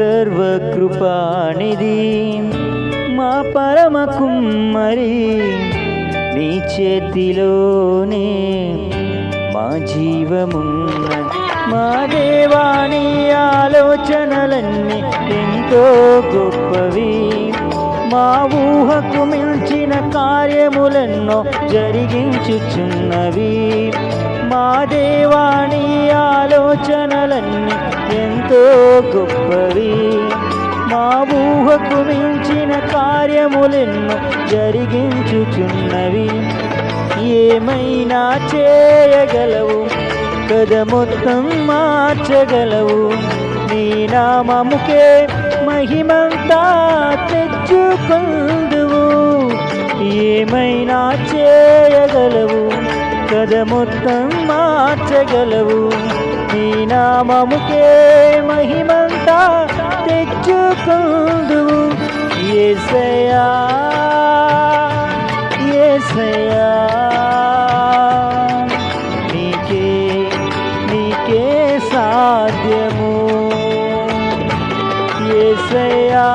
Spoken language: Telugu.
సర్వకృపానిధి మా పరమ కుమ్మరి, నీ చేతిలోనే మా జీవమున్నది. మా దేవాని ఆలోచనలన్నీ ఎంతో గొప్పవి, మా ఊహకు మించిన కార్యములెన్నో జరిగించుచున్నవి. మా దేవాని ఆలోచనలన్నీ ఎంతో గొప్పవి, మా ఊహకు మించిన కార్యములెన్నో జరిగించుచున్నవి. ఏమైనా చేయగలవు, కథ మొత్తం మార్చగలవు. నీ నామముకే మహిమంతా తెచ్చుకొందువు. ఏమైనా చేయగలవు, కథ మొత్తం మార్చగలవు. నీ నామముకే మహిమంతా తెచ్చుకొందువు. యేసయ్యా యేసయ్యా, నీకే సాధ్యము. యేసయ్యా